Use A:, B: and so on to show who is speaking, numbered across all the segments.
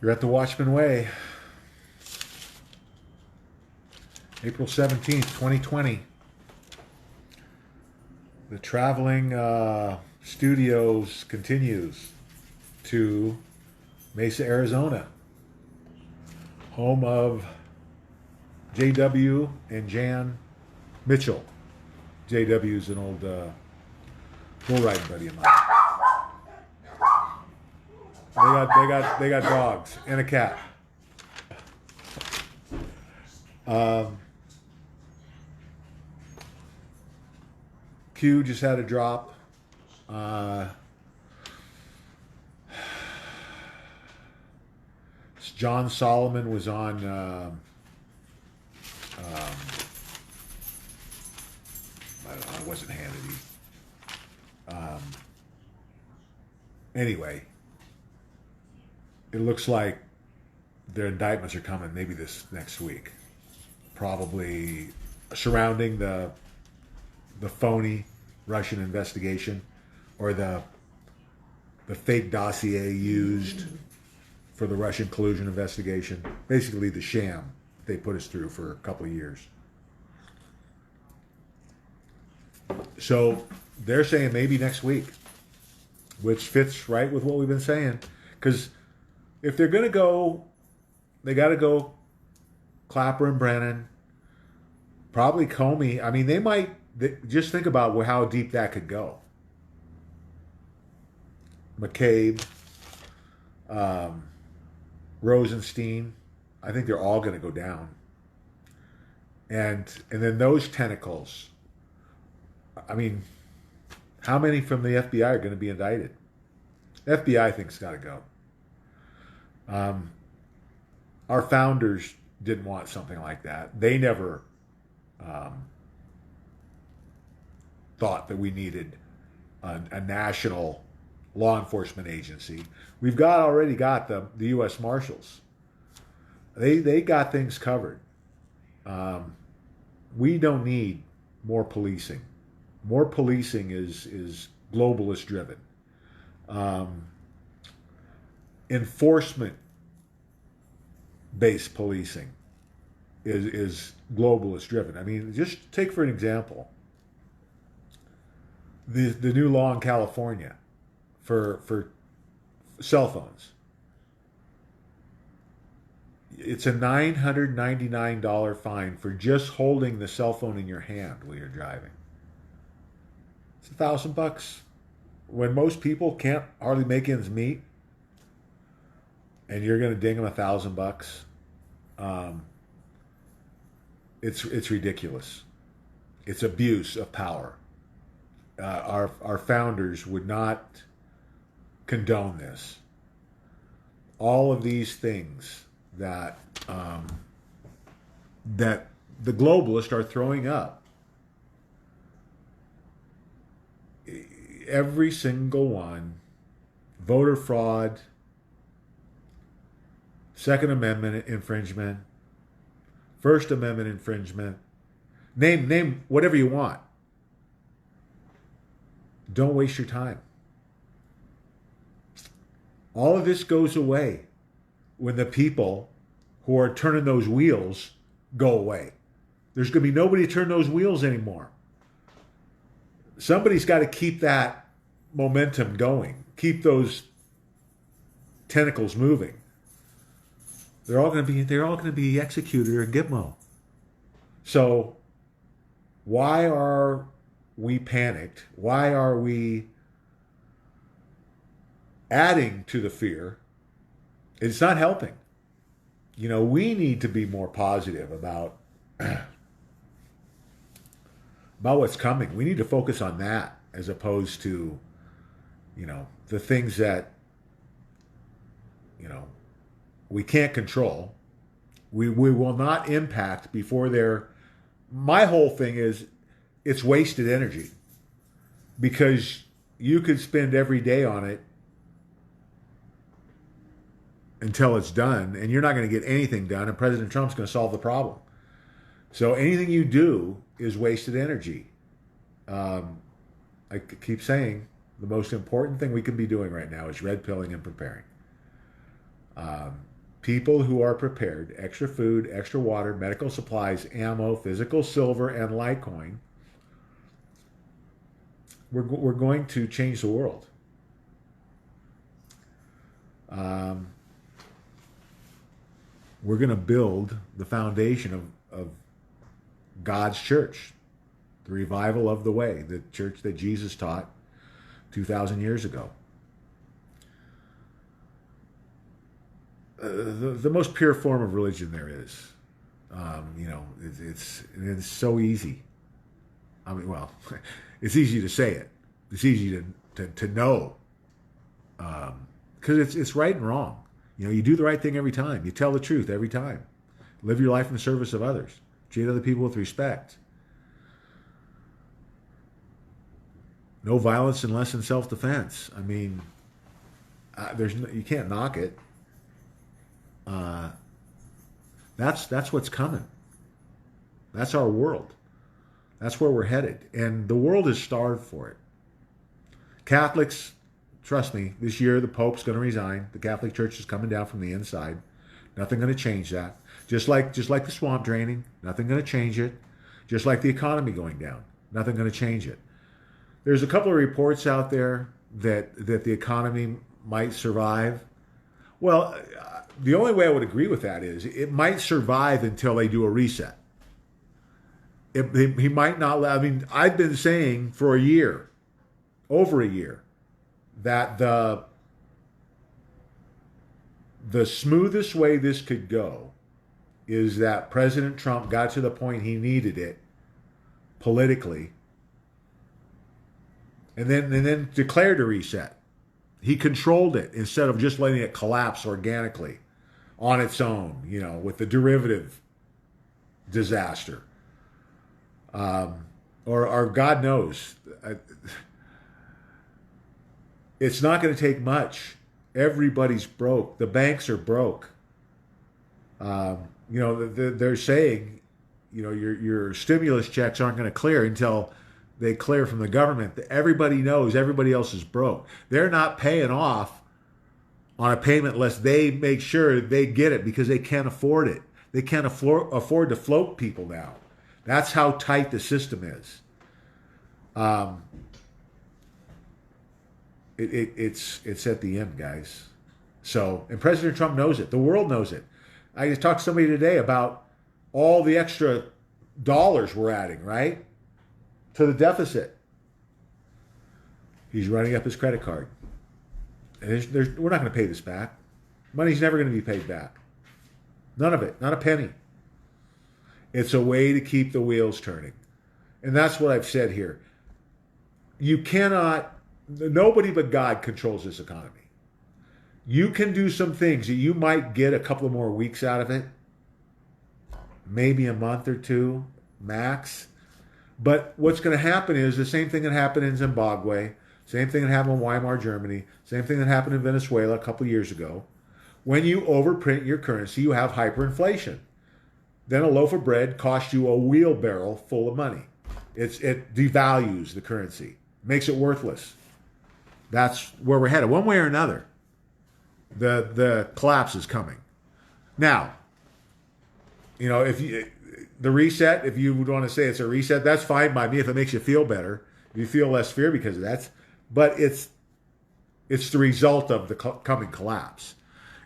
A: You're at the Watchman Way, April 17th, 2020. The traveling studios continues to Mesa, Arizona, home of JW and Jan Mitchell. JW's an old bull riding buddy of mine. They got dogs and a cat. Q just had a drop. John Solomon was on. I don't know. It wasn't Hannity. Anyway, it looks like their indictments are coming maybe this next week, probably surrounding the phony Russian investigation or the fake dossier used for the Russian collusion investigation. Basically, the sham they put us through for a couple of years. So they're saying maybe next week, which fits right with what we've been saying. Because if they're going to go, they got to go Clapper and Brennan, probably Comey. I mean, they might, just think about how deep that could go. McCabe, Rosenstein, I think they're all going to go down. And then those tentacles, I mean, how many from the FBI are going to be indicted? The FBI, I think, has got to go. Our founders didn't want something like that. They never thought that we needed a national law enforcement agency. We've already got the U.S. Marshals. They got things covered. We don't need more policing. More policing is globalist driven. Enforcement based policing is globalist driven. I mean, just take for an example the new law in California for cell phones. It's a $999 fine for just holding the cell phone in your hand while you're driving. It's $1,000 when most people can't hardly make ends meet, and you're going to ding them $1,000. It's ridiculous. It's abuse of power. Our founders would not condone this. All of these things that that the globalists are throwing up, every single one, voter fraud, Second Amendment infringement, First Amendment infringement, name whatever you want. Don't waste your time. All of this goes away when the people who are turning those wheels go away. There's going to be nobody to turn those wheels anymore. Somebody's got to keep that momentum going, keep those tentacles moving. They're all going to be executed or gitmo. So why are we panicked? Why are we adding to the fear? It's not helping. You know, we need to be more positive about what's coming. We need to focus on that as opposed to, you know, the things that, you know, we can't control. We will not impact before they're... My whole thing is it's wasted energy, because you could spend every day on it until it's done, and you're not going to get anything done, and President Trump's going to solve the problem. So anything you do is wasted energy. I keep saying the most important thing we can be doing right now is red pilling and preparing. people who are prepared, extra food, extra water, medical supplies, ammo, physical silver, and Litecoin, we're going to change the world. We're going to build the foundation of God's church, the revival of the way, the church that Jesus taught 2,000 years ago. The most pure form of religion there is. It's so easy. I mean, well, it's easy to say it. It's easy to know, because it's right and wrong. You do the right thing every time. You tell the truth every time. Live your life in the service of others. Treat other people with respect. No violence unless in self-defense. I mean, you can't knock it. That's what's coming. That's our world. That's where we're headed. And the world is starved for it. Catholics, trust me, this year the Pope's going to resign. The Catholic Church is coming down from the inside. Nothing going to change that. Just like the swamp draining, nothing going to change it. Just like the economy going down, nothing going to change it. There's a couple of reports out there that the economy might survive. Well, the only way I would agree with that is it might survive until they do a reset. He might not. I mean, I've been saying for over a year, that the smoothest way this could go is that President Trump got to the point he needed it politically, and then declared a reset. He controlled it instead of just letting it collapse organically on its own, with the derivative disaster. Or God knows. It's not going to take much. Everybody's broke. The banks are broke. They're saying, your stimulus checks aren't going to clear until they clear from the government. Everybody knows everybody else is broke. They're not paying off on a payment unless they make sure they get it because they can't afford it. They can't afford to float people now. That's how tight the system is. It's at the end, guys. So, and President Trump knows it. The world knows it. I talked to somebody today about all the extra dollars we're adding, right, to the deficit. He's running up his credit card. And we're not going to pay this back. Money's never going to be paid back. None of it. Not a penny. It's a way to keep the wheels turning. And that's what I've said here. Nobody but God controls this economy. You can do some things that you might get a couple of more weeks out of it. Maybe a month or two, max. But what's going to happen is the same thing that happened in Zimbabwe, same thing that happened in Weimar, Germany, same thing that happened in Venezuela a couple of years ago. When you overprint your currency, you have hyperinflation. Then a loaf of bread costs you a wheelbarrow full of money. It devalues the currency, makes it worthless. That's where we're headed. One way or another, the collapse is coming. Now, if the reset, if you would want to say it's a reset, that's fine by me if it makes you feel better. If you feel less fear because of that. But it's the result of the coming collapse.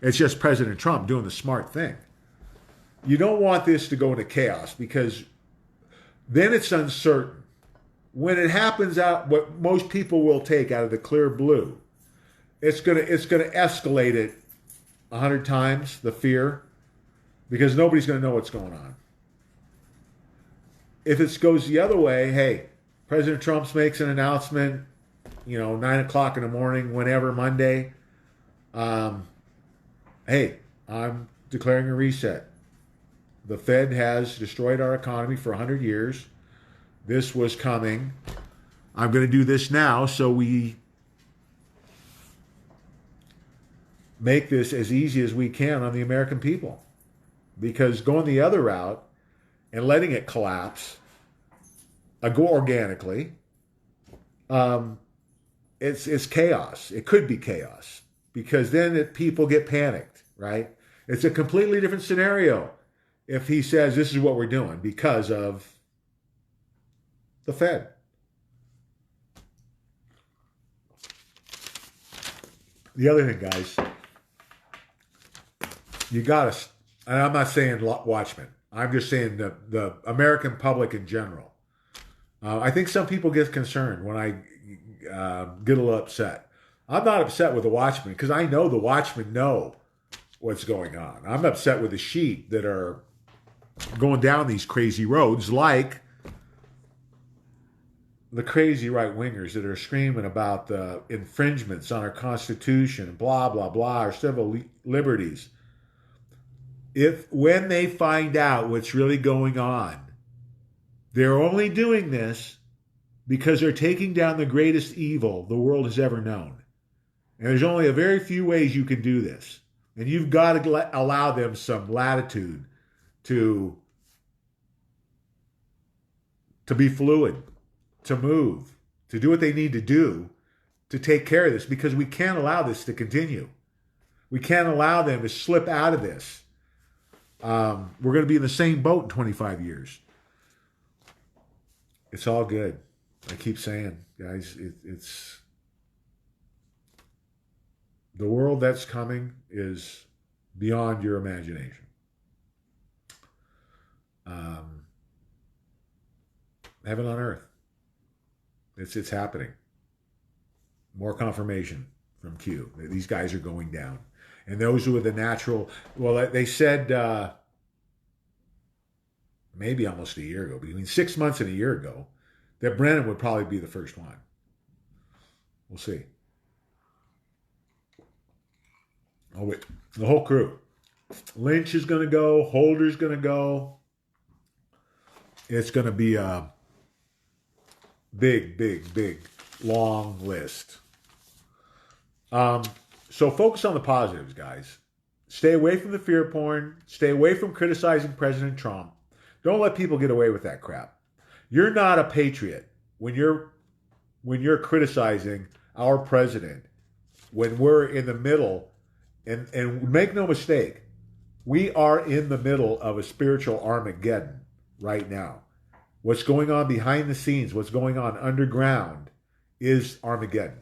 A: It's just President Trump doing the smart thing. You don't want this to go into chaos because then it's uncertain. When it happens out, what most people will take out of the clear blue, it's gonna escalate it 100 times, the fear, because nobody's gonna know what's going on. If it goes the other way, hey, President Trump makes an announcement, 9 o'clock in the morning, whenever, Monday, hey, I'm declaring a reset. The Fed has destroyed our economy for 100 years. This was coming. I'm going to do this now so we make this as easy as we can on the American people. Because going the other route and letting it collapse, go organically, it's chaos. It could be chaos. Because then people get panicked, right? It's a completely different scenario if he says this is what we're doing because of the Fed. The other thing, guys, you got to, and I'm not saying Watchmen, I'm just saying the American public in general. I think some people get concerned when I get a little upset. I'm not upset with the Watchmen because I know the Watchmen know what's going on. I'm upset with the sheep that are going down these crazy roads, like the crazy right-wingers that are screaming about the infringements on our Constitution, blah, blah, blah, our civil liberties. When they find out what's really going on, they're only doing this because they're taking down the greatest evil the world has ever known. And there's only a very few ways you can do this. And you've got to allow them some latitude to be fluid, to move, to do what they need to do to take care of this, because we can't allow this to continue. We can't allow them to slip out of this. We're going to be in the same boat in 25 years. It's all good. I keep saying, guys, it's the world that's coming is beyond your imagination. Heaven on earth. It's happening. More confirmation from Q. These guys are going down. And those who are the natural, well, they said maybe almost a year ago, between 6 months and a year ago, that Brennan would probably be the first one. We'll see. Oh, wait. The whole crew. Lynch is going to go. Holder's going to go. It's going to be a big, big, big, long list. So focus on the positives, guys. Stay away from the fear porn. Stay away from criticizing President Trump. Don't let people get away with that crap. You're not a patriot when you're criticizing our president, when we're in the middle, and make no mistake, we are in the middle of a spiritual Armageddon right now. What's going on behind the scenes, what's going on underground is Armageddon.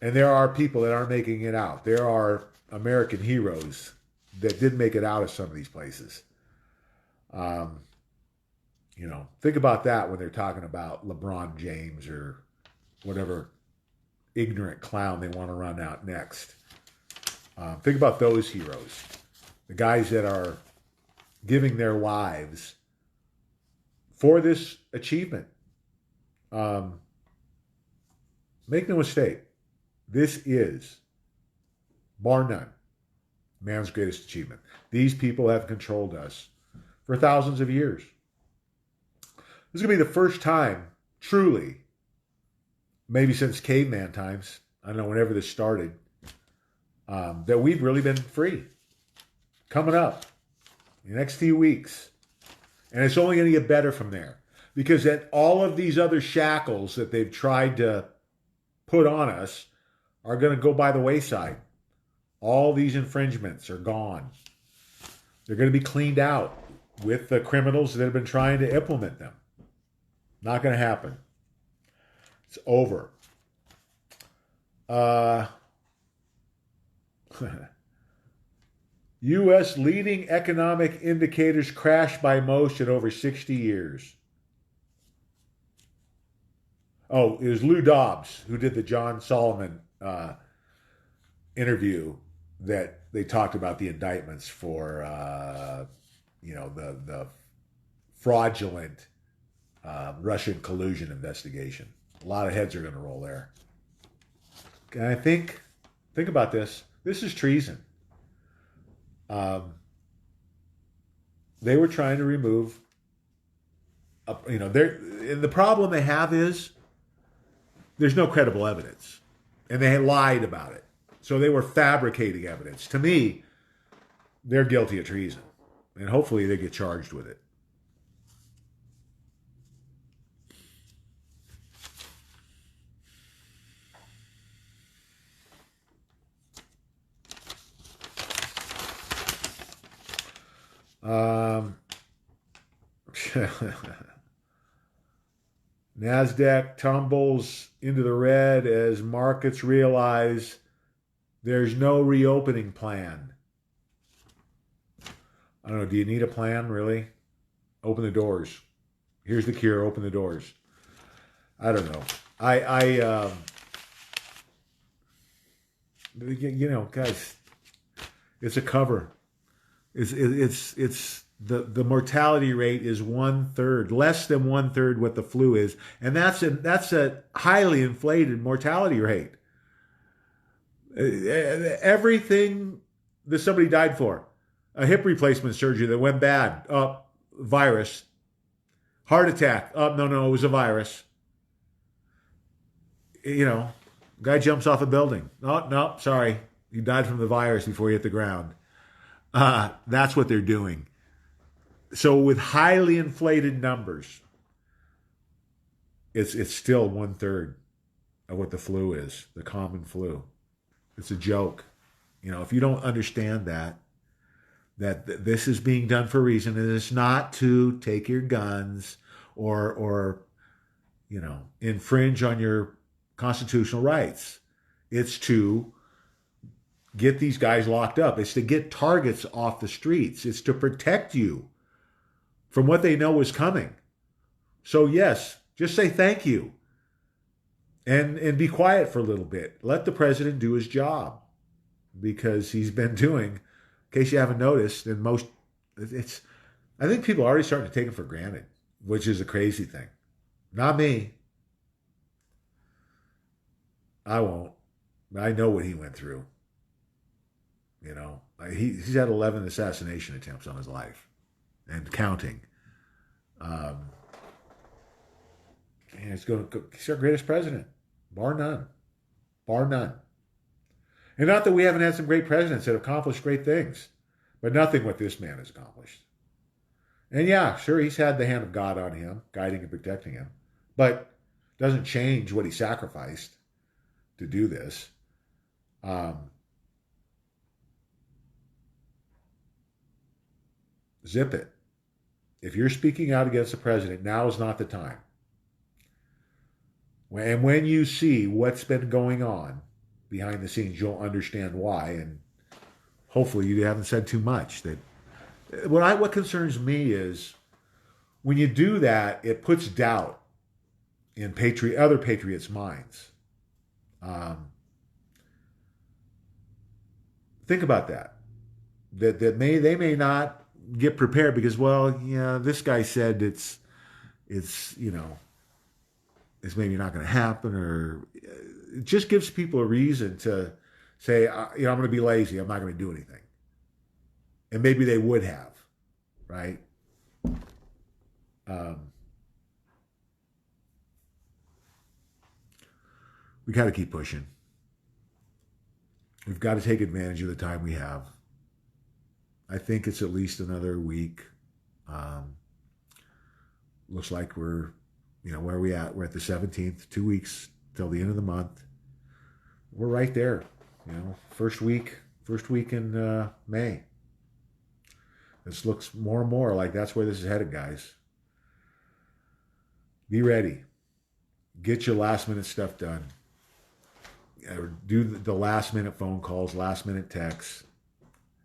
A: And there are people that aren't making it out. There are American heroes that didn't make it out of some of these places. Think about that when they're talking about LeBron James or whatever ignorant clown they want to run out next. Think about those heroes. The guys that are giving their lives for this achievement. Make no mistake. This is, bar none, man's greatest achievement. These people have controlled us for thousands of years. This is going to be the first time, truly, maybe since caveman times, I don't know, whenever this started, that we've really been free. Coming up in the next few weeks. And it's only going to get better from there. Because then all of these other shackles that they've tried to put on us are going to go by the wayside. All these infringements are gone. They're going to be cleaned out with the criminals that have been trying to implement them. Not going to happen. It's over. U.S. leading economic indicators crashed by most in over 60 years. Oh, it was Lou Dobbs who did the John Solomon interview that they talked about the indictments for, the fraudulent Russian collusion investigation. A lot of heads are going to roll there. And I think about this. This is treason. They were trying to remove, the problem they have is there's no credible evidence. And they lied about it. So they were fabricating evidence. To me, they're guilty of treason. And hopefully they get charged with it. Um, NASDAQ tumbles into the red as markets realize there's no reopening plan. I don't know. Do you need a plan, really? Open the doors. Here's the cure. Open the doors. I don't know. Guys, it's a cover. It's the mortality rate is 1/3, less than 1/3 what the flu is, and that's a highly inflated mortality rate. Everything that somebody died for, a hip replacement surgery that went bad, virus, heart attack, no, it was a virus. You know, guy jumps off a building. Oh no, sorry, he died from the virus before he hit the ground. That's what they're doing. So with highly inflated numbers, it's still 1/3 of what the flu is, the common flu. It's a joke. If you don't understand that this is being done for a reason, and it's not to take your guns or infringe on your constitutional rights. It's to get these guys locked up. It's to get targets off the streets. It's to protect you from what they know is coming. So yes, just say thank you and be quiet for a little bit. Let the president do his job, because he's been doing, in case you haven't noticed, and I think people are already starting to take him for granted, which is a crazy thing. Not me. I won't. I know what he went through. He's had 11 assassination attempts on his life and counting. Um, and he's our greatest president, bar none. Bar none. And not that we haven't had some great presidents that have accomplished great things, but nothing what this man has accomplished. And yeah, sure, he's had the hand of God on him, guiding and protecting him, but doesn't change what he sacrificed to do this. Zip it. If you're speaking out against the president, now is not the time. And when you see what's been going on behind the scenes, you'll understand why. And hopefully you haven't said too much. What concerns me is when you do that, it puts doubt in other patriots' minds. Think about that. They may not get prepared because, well, yeah, this guy said it's maybe not going to happen, or it just gives people a reason to say, I'm going to be lazy. I'm not going to do anything. And maybe they would have, right? We got to keep pushing. We've got to take advantage of the time we have. I think it's at least another week. Looks like we're, where are we at? We're at the 17th, 2 weeks till the end of the month. We're right there, first week in May. This looks more and more like that's where this is headed, guys. Be ready. Get your last minute stuff done. Do the last minute phone calls, last minute texts.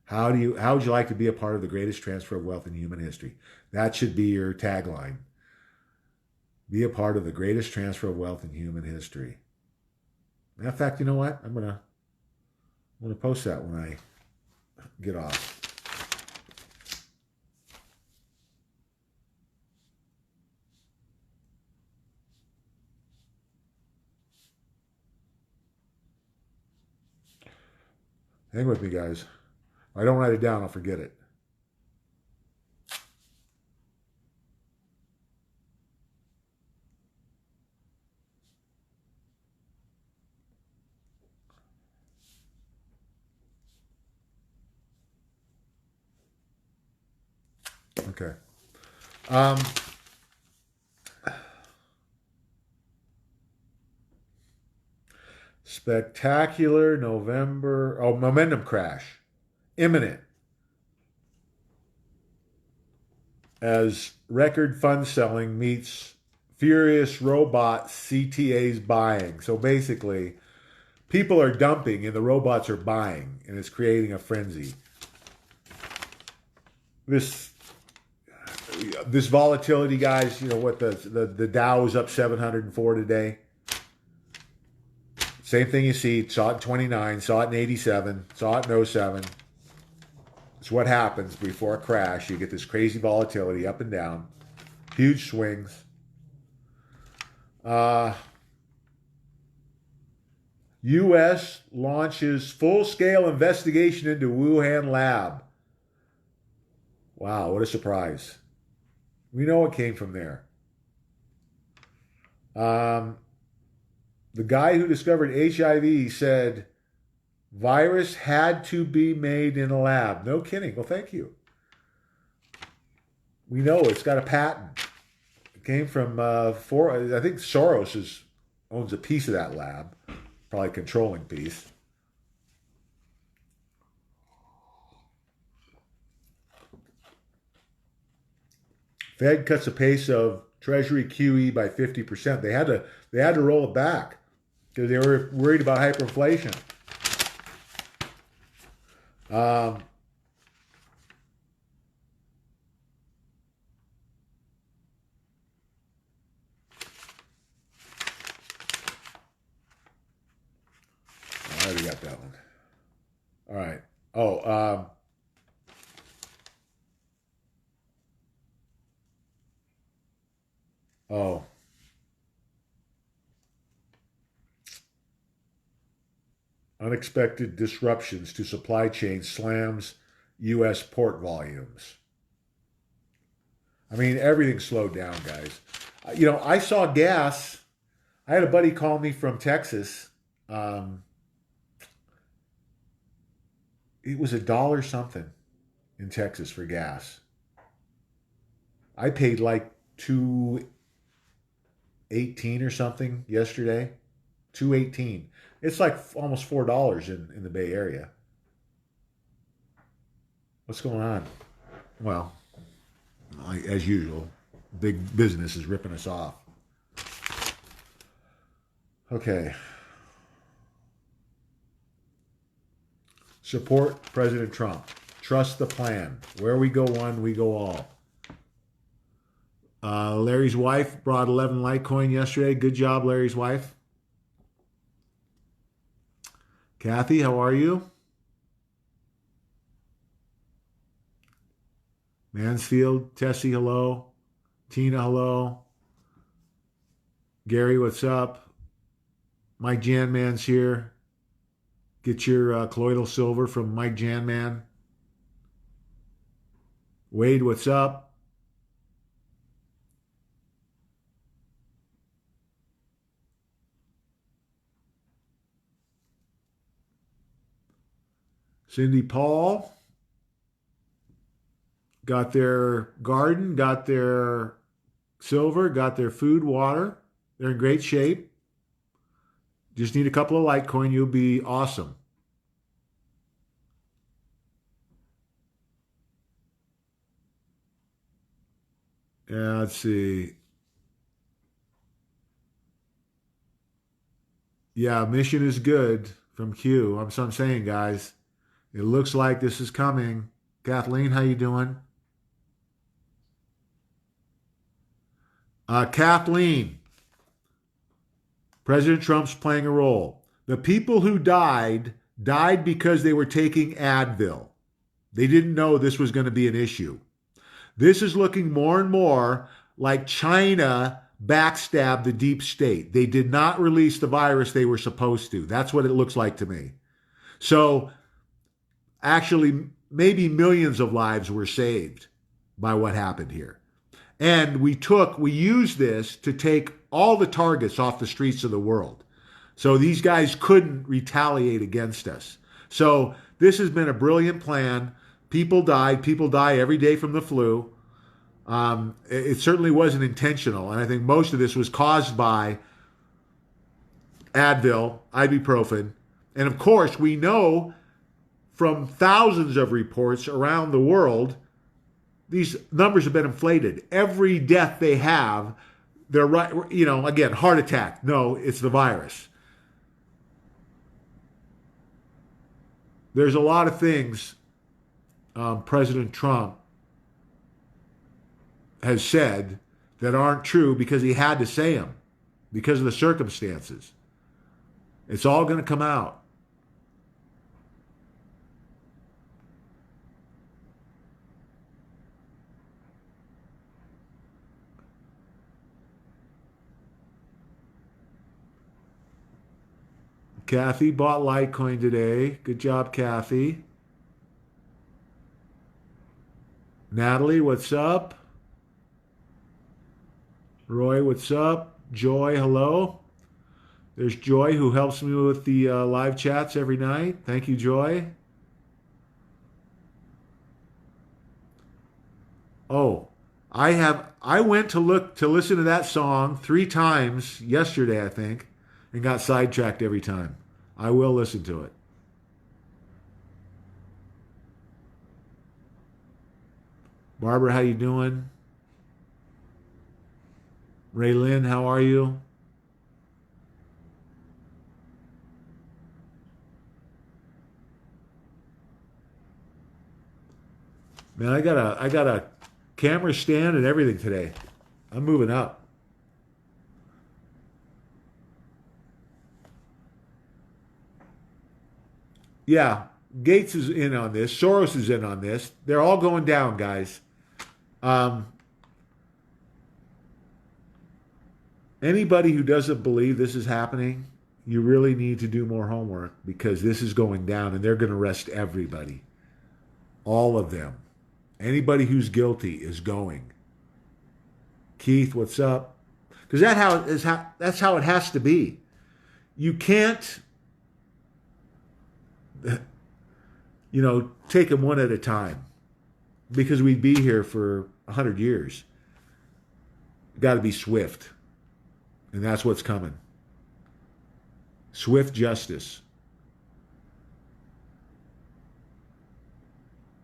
A: How would you like to be a part of the greatest transfer of wealth in human history? That should be your tagline. Be a part of the greatest transfer of wealth in human history. Matter of fact, you know what? I'm gonna post that when I get off. Hang with me, guys. If I don't write it down, I'll forget it. Okay. Spectacular November. Oh, momentum crash. Imminent. as record fund selling meets furious robot CTA's buying. So basically, people are dumping and the robots are buying, and it's creating a frenzy. This this volatility, guys. You know what the Dow is up 704 today. Same thing you see. Saw it in 29, saw it in 87, saw it in '07. It's what happens before a crash. You get this crazy volatility up and down, huge swings. U.S. launches full-scale investigation into Wuhan lab. Wow, what a surprise. We know it came from there. The guy who discovered HIV said virus had to be made in a lab. No kidding. Well, thank you. We know it's got a patent. It came from I think Soros owns a piece of that lab, probably a controlling piece. Fed cuts the pace of Treasury QE by 50%. They had to roll it back because they were worried about hyperinflation. Um, I already got that one. All right. Oh. Unexpected disruptions to supply chain slams U.S. port volumes. I mean, everything slowed down, guys. I saw gas. I had a buddy call me from Texas. It was $1 something in Texas for gas. I paid like 2.18 or something yesterday. 2.18. It's like almost $4 in the Bay Area. What's going on? Well, as usual, big business is ripping us off. Okay. Support President Trump. Trust the plan. Where we go one, we go all. Larry's wife brought 11 Litecoin yesterday. Good job, Larry's wife. Kathy, how are you? Mansfield, Tessie, hello. Tina, hello. Gary, what's up? Mike Janman's here. Get your colloidal silver from Mike Janman. Wade, what's up? Cindy Paul got their garden, got their silver, got their food, water. They're in great shape. Just need a couple of Litecoin. You'll be awesome. Yeah, let's see. Yeah, mission is good from Q. So I'm saying, guys, it looks like this is coming. Kathleen, how you doing? Kathleen, President Trump's playing a role. The people who died because they were taking Advil. They didn't know this was going to be an issue. This is looking more and more like China backstabbed the deep state. They did not release the virus they were supposed to. That's what it looks like to me. So actually, maybe millions of lives were saved by what happened here. And we used this to take all the targets off the streets of the world. So these guys couldn't retaliate against us. So this has been a brilliant plan. People died. People die every day from the flu. It certainly wasn't intentional. And I think most of this was caused by Advil, ibuprofen. And of course, we know from thousands of reports around the world these numbers have been inflated. Every death they have, they're right. Again, heart attack. No, it's the virus. There's a lot of things President Trump has said that aren't true because he had to say them because of the circumstances. It's all going to come out. Kathy bought Litecoin today. Good job, Kathy. Natalie, what's up? Roy, what's up? Joy, hello. There's Joy who helps me with the live chats every night. Thank you, Joy. Oh, I went to listen to that song 3 times yesterday, I think, and got sidetracked every time. I will listen to it. Barbara, how you doing? Raylyn, how are you? Man, I got a camera stand and everything today. I'm moving up. Yeah, Gates is in on this. Soros is in on this. They're all going down, guys. Anybody who doesn't believe this is happening, you really need to do more homework because this is going down and they're going to arrest everybody. All of them. Anybody who's guilty is going. Keith, what's up? Because that's how it has to be. You can't, take them one at a time because we'd be here for 100 years. Got to be swift. And that's what's coming. Swift justice.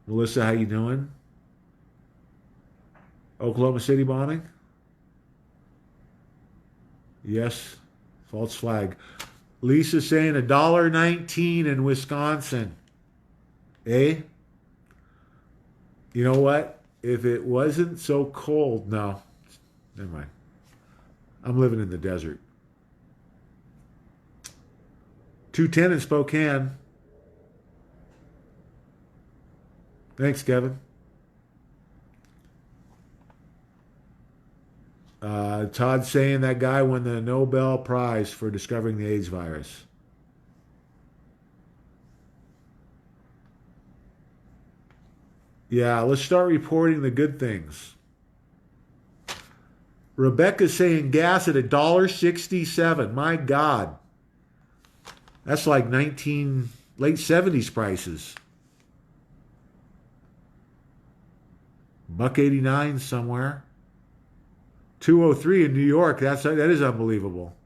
A: Melissa, how you doing? Oklahoma City bombing? Yes. False flag. Lisa saying $1.19 in Wisconsin. Eh? You know what? If it wasn't so cold, no. Never mind. I'm living in the desert. 210 in Spokane. Thanks, Kevin. Todd saying that guy won the Nobel Prize for discovering the AIDS virus. Yeah, let's start reporting the good things. Rebecca's saying gas at $1.67. My God. That's like late 70s prices. $1.89 somewhere. 203 in New York. That is unbelievable.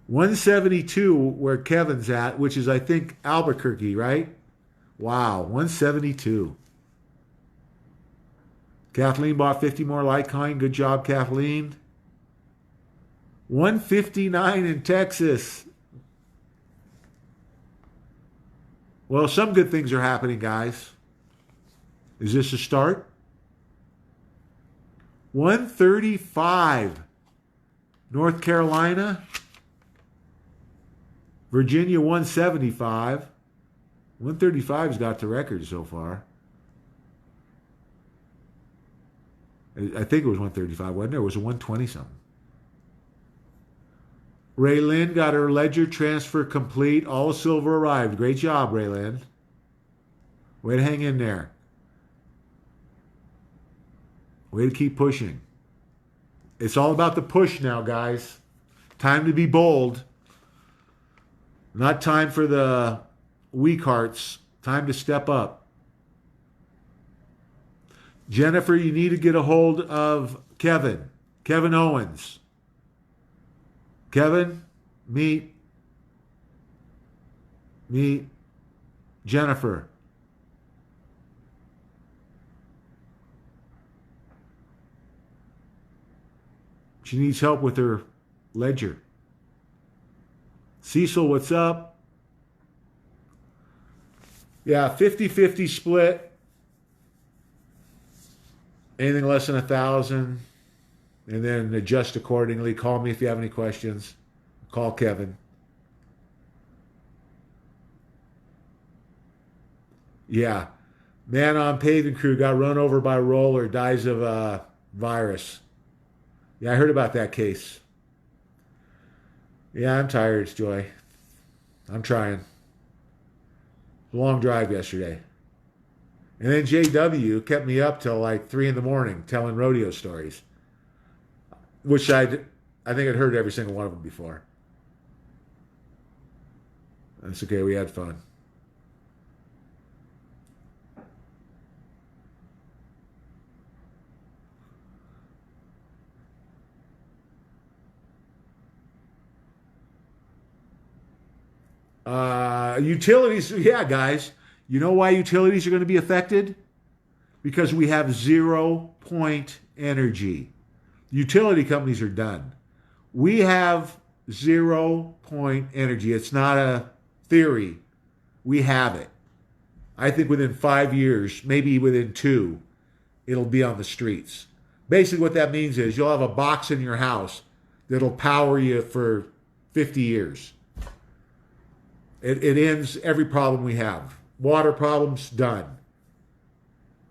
A: 172 where Kevin's at, which is I think Albuquerque, right? Wow, 172. Kathleen bought 50 more Litecoin. Good job, Kathleen. 159 in Texas. Well, some good things are happening, guys. Is this a start? 135. North Carolina. Virginia 175. 135's got the record so far. I think it was 135, wasn't it? It was a 120 something. Raylyn got her ledger transfer complete. All silver arrived. Great job, Raylyn. Way to hang in there. Way to keep pushing. It's all about the push now, guys. Time to be bold. Not time for the weak hearts. Time to step up. Jennifer, you need to get a hold of Kevin. Kevin Owens. Kevin, meet Jennifer. She needs help with her ledger. Cecil, what's up? Yeah, 50-50 split. Anything less than 1,000. And then adjust accordingly. Call me if you have any questions. Call Kevin. Yeah. Man on paving crew got run over by roller, dies of virus. Yeah, I heard about that case. Yeah, I'm tired, Joy. I'm trying. Long drive yesterday. And then JW kept me up till like 3 in the morning telling rodeo stories, which I think I'd heard every single one of them before. That's okay. We had fun. Utilities, yeah, guys. You know why utilities are going to be affected? Because we have 0 point energy. Utility companies are done. We have 0 point energy. It's not a theory. We have it. I think within 5 years, maybe within 2, it'll be on the streets. Basically, what that means is you'll have a box in your house that'll power you for 50 years. It ends every problem we have. Water problems, done.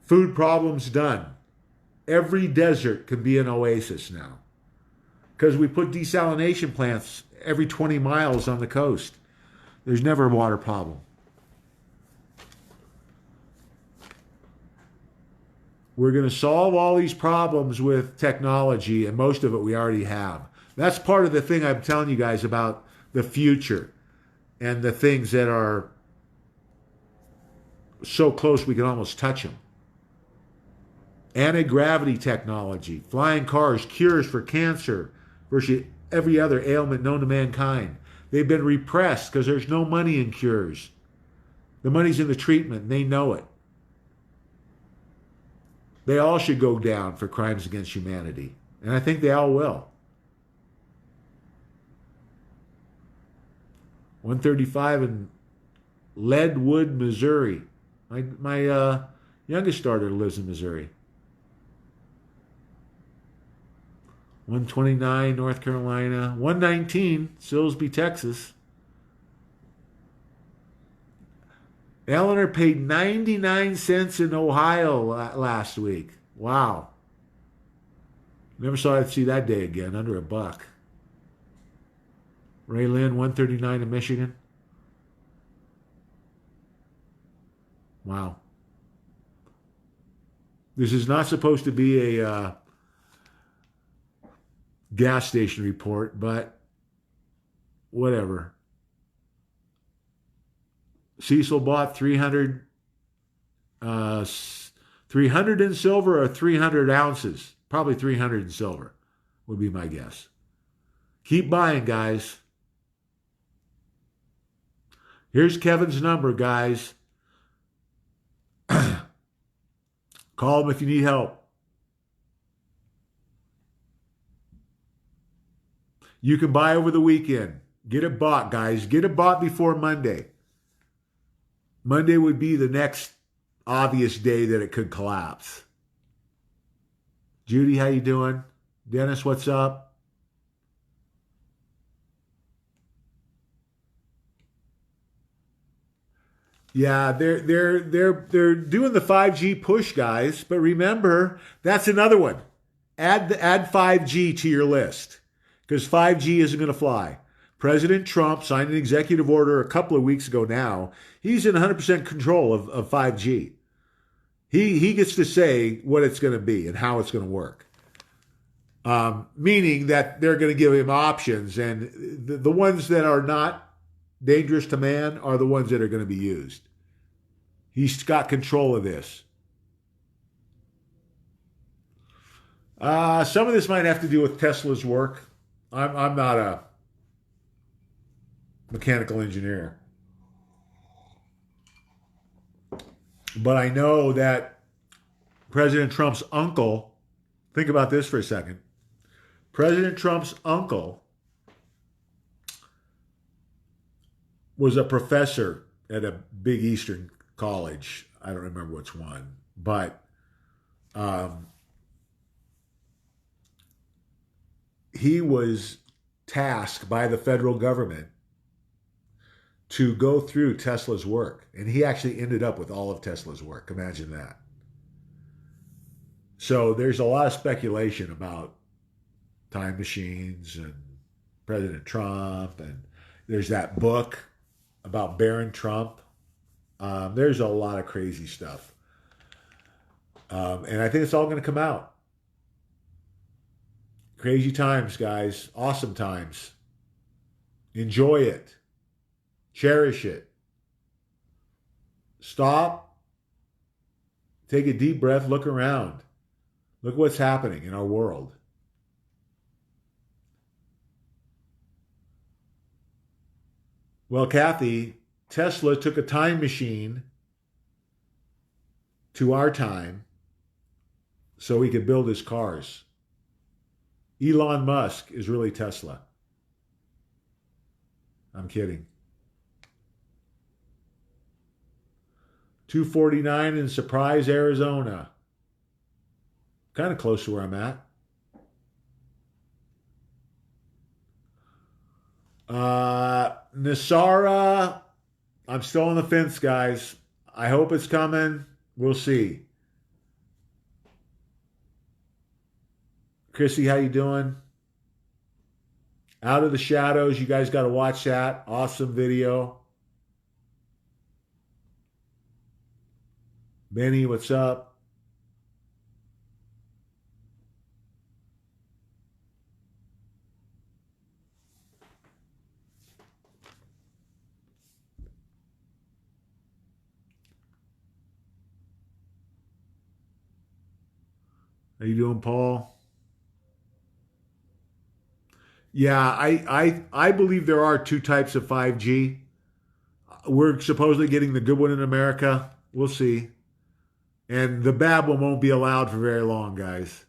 A: Food problems, done. Every desert can be an oasis now. Because we put desalination plants every 20 miles on the coast. There's never a water problem. We're going to solve all these problems with technology, and most of it we already have. That's part of the thing I'm telling you guys about the future and the things that are so close we can almost touch them. Anti-gravity technology, flying cars, cures for cancer, virtually every other ailment known to mankind. They've been repressed because there's no money in cures. The money's in the treatment, and they know it. They all should go down for crimes against humanity. And I think they all will. 135 in Leadwood, Missouri. My youngest daughter lives in Missouri. 129, North Carolina. 119, Silsbee, Texas. Eleanor paid 99 cents in Ohio last week. Wow. Never saw I'd see that day again, under $1. Ray Lynn, 139 in Michigan. Wow. This is not supposed to be a gas station report, but whatever. Cecil bought 300 in silver or 300 ounces. Probably 300 in silver would be my guess. Keep buying, guys. Here's Kevin's number, guys. Call him if you need help. You can buy over the weekend. Get it bought, guys. Get it bought before Monday. Monday would be the next obvious day that it could collapse. Judy, how you doing? Dennis, what's up? Yeah, they're doing the 5G push, guys. But remember, that's another one. Add 5G to your list because 5G isn't going to fly. President Trump signed an executive order a couple of weeks ago now. He's in 100% control of 5G. He gets to say what it's going to be and how it's going to work. Meaning that they're going to give him options, and the ones that are not dangerous to man are the ones that are going to be used. He's got control of this. Some of this might have to do with Tesla's work. I'm not a mechanical engineer. But I know that President Trump's uncle, think about this for a second. President Trump's uncle was a professor at a big Eastern college. I don't remember which one, but um, he was tasked by the federal government to go through Tesla's work. And he actually ended up with all of Tesla's work. Imagine that. So there's a lot of speculation about time machines and President Trump. And there's that book about Baron Trump. There's a lot of crazy stuff. And I think it's all going to come out. Crazy times, guys. Awesome times. Enjoy it. Cherish it. Stop. Take a deep breath. Look around. Look what's happening in our world. Well, Kathy, Tesla took a time machine to our time so he could build his cars. Elon Musk is really Tesla. I'm kidding. 249 in Surprise, Arizona. Kind of close to where I'm at. Nasara, I'm still on the fence, guys. I hope it's coming. We'll see. Chrissy, how you doing? Out of the Shadows, you guys got to watch that. Awesome video. Benny, what's up? How you doing, Paul? Yeah, I believe there are two types of 5G. We're supposedly getting the good one in America. We'll see. And the bad one won't be allowed for very long, guys.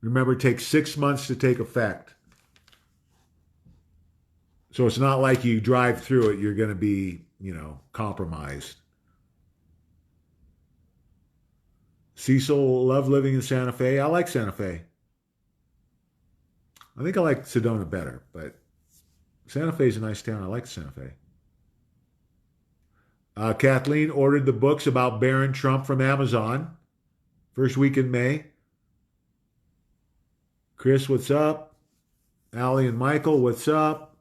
A: Remember, it takes 6 months to take effect. So it's not like you drive through it, you're going to be, compromised. Cecil, love living in Santa Fe. I like Santa Fe. I think I like Sedona better, but Santa Fe is a nice town. I like Santa Fe. Kathleen ordered the books about Baron Trump from Amazon. First week in May. Chris, what's up? Allie and Michael, what's up?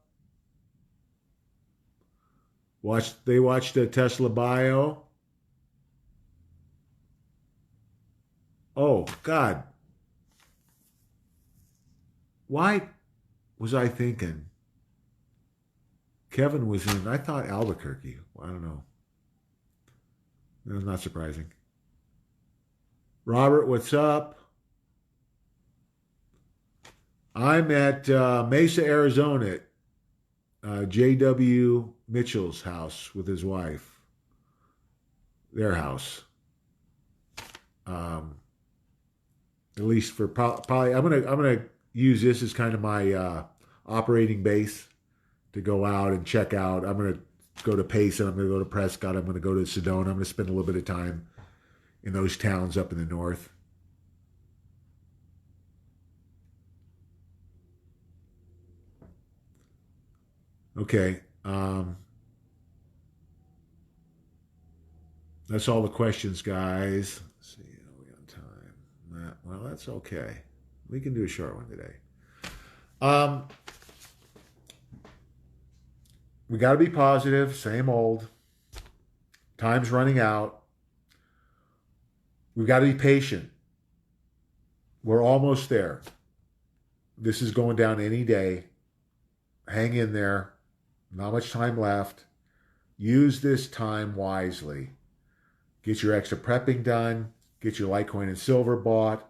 A: They watched the Tesla bio. Oh, God. Why was I thinking Kevin was in, I thought Albuquerque. I don't know. That's not surprising. Robert, what's up? I'm at Mesa, Arizona at J.W. Mitchell's house with his wife. Their house. At least for probably, I'm gonna use this as kind of my operating base to go out and check out. I'm going to go to Payson. I'm going to go to Prescott. I'm going to go to Sedona. I'm going to spend a little bit of time in those towns up in the north. Okay. That's all the questions, guys. Let's see. Are we on time? Well, that's okay. We can do a short one today. We got to be positive, same old. Time's running out. We've got to be patient. We're almost there. This is going down any day. Hang in there. Not much time left. Use this time wisely. Get your extra prepping done. Get your Litecoin and silver bought.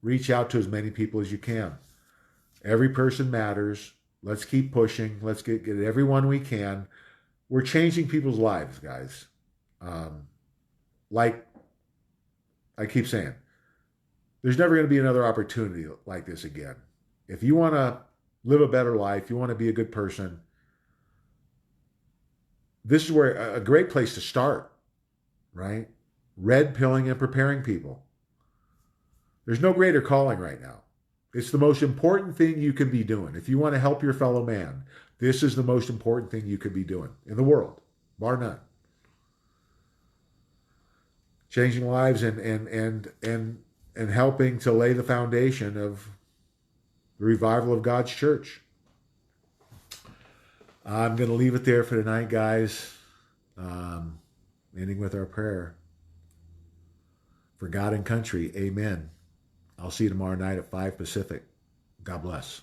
A: Reach out to as many people as you can. Every person matters. Let's keep pushing. Let's get everyone we can. We're changing people's lives, guys. Like I keep saying, there's never going to be another opportunity like this again. If you want to live a better life, you want to be a good person, this is where a great place to start, right? Red pilling and preparing people. There's no greater calling right now. It's the most important thing you can be doing. If you want to help your fellow man, this is the most important thing you could be doing in the world, bar none. Changing lives and helping to lay the foundation of the revival of God's church. I'm going to leave it there for tonight, guys. Ending with our prayer. For God and country, amen. I'll see you tomorrow night at 5 Pacific. God bless.